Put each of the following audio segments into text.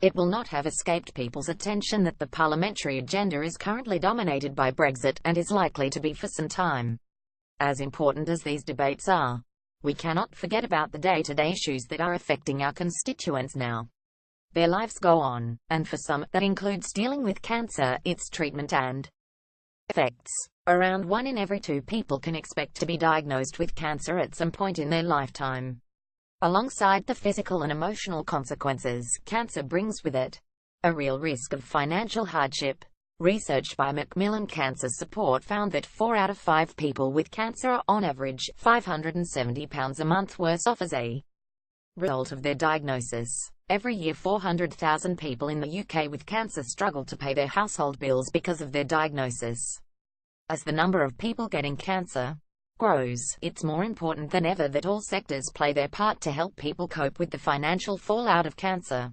It will not have escaped people's attention that the parliamentary agenda is currently dominated by Brexit, and is likely to be for some time. As important as these debates are, we cannot forget about the day-to-day issues that are affecting our constituents now. Their lives go on, and for some, that includes dealing with cancer, its treatment and effects. Around 1 in every 2 people can expect to be diagnosed with cancer at some point in their lifetime. Alongside the physical and emotional consequences, cancer brings with it a real risk of financial hardship. Research by Macmillan Cancer Support found that 4 out of 5 people with cancer are on average £570 a month worse off as a result of their diagnosis. Every year 400,000 people in the UK with cancer struggle to pay their household bills because of their diagnosis. As the number of people getting cancer grows, it's more important than ever that all sectors play their part to help people cope with the financial fallout of cancer.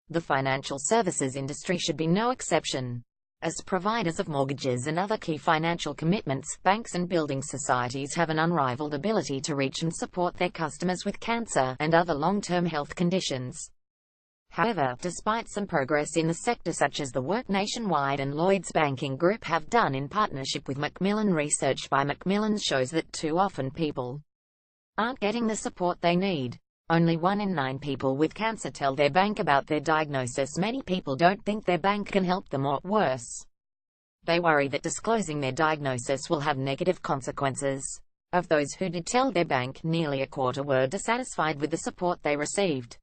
The financial services industry should be no exception. As providers of mortgages and other key financial commitments, banks and building societies have an unrivaled ability to reach and support their customers with cancer and other long-term health conditions. However, despite some progress in the sector such as the work Nationwide and Lloyds Banking Group have done in partnership with Macmillan, research by Macmillan shows that too often people aren't getting the support they need. Only 1 in 9 people with cancer tell their bank about their diagnosis. Many people don't think their bank can help them, or worse, they worry that disclosing their diagnosis will have negative consequences. Of those who did tell their bank, nearly a quarter were dissatisfied with the support they received.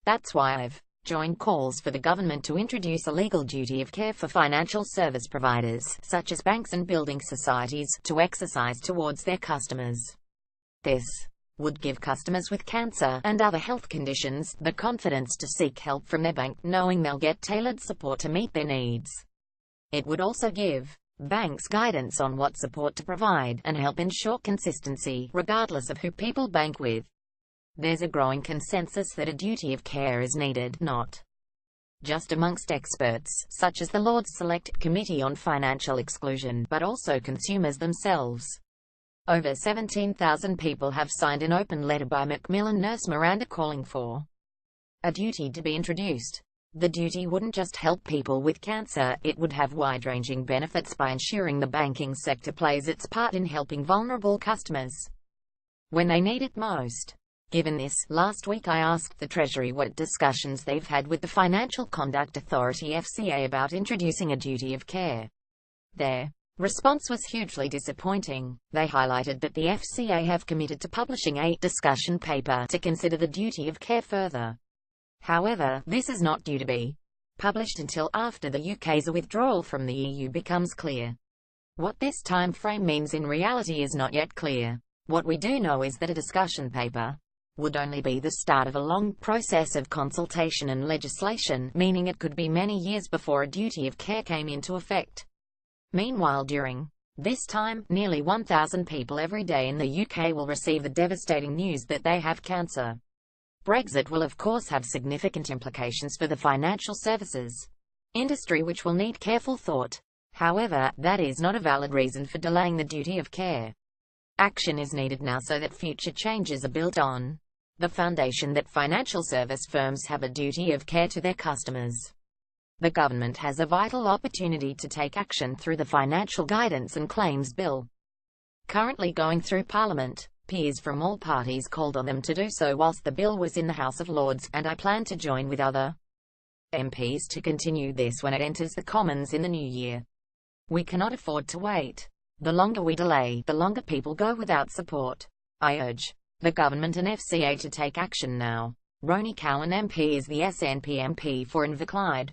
That's why I've joined calls for the government to introduce a legal duty of care for financial service providers, such as banks and building societies, to exercise towards their customers. This would give customers with cancer and other health conditions the confidence to seek help from their bank, knowing they'll get tailored support to meet their needs. It would also give banks guidance on what support to provide, and help ensure consistency, regardless of who people bank with. There's a growing consensus that a duty of care is needed, not just amongst experts, such as the Lords Select Committee on Financial Exclusion, but also consumers themselves. Over 17,000 people have signed an open letter by Macmillan nurse Miranda calling for a duty to be introduced. The duty wouldn't just help people with cancer, it would have wide-ranging benefits by ensuring the banking sector plays its part in helping vulnerable customers when they need it most. Given this, last week I asked the Treasury what discussions they've had with the Financial Conduct Authority (FCA) about introducing a duty of care. Their response was hugely disappointing. They highlighted that the FCA have committed to publishing a discussion paper to consider the duty of care further. However, this is not due to be published until after the UK's withdrawal from the EU becomes clear. What this time frame means in reality is not yet clear. What we do know is that a discussion paper would only be the start of a long process of consultation and legislation, meaning it could be many years before a duty of care came into effect. Meanwhile, during this time, nearly 1,000 people every day in the UK will receive the devastating news that they have cancer. Brexit will of course have significant implications for the financial services industry, which will need careful thought. However, that is not a valid reason for delaying the duty of care. Action is needed now so that future changes are built on the foundation that financial service firms have a duty of care to their customers. The government has a vital opportunity to take action through the Financial Guidance and Claims Bill, currently going through Parliament. Peers from all parties called on them to do so whilst the bill was in the House of Lords, and I plan to join with other MPs to continue this when it enters the Commons in the new year. We cannot afford to wait. The longer we delay, the longer people go without support. I urge the government and FCA to take action now. Ronnie Cowan MP is the SNP MP for Inverclyde.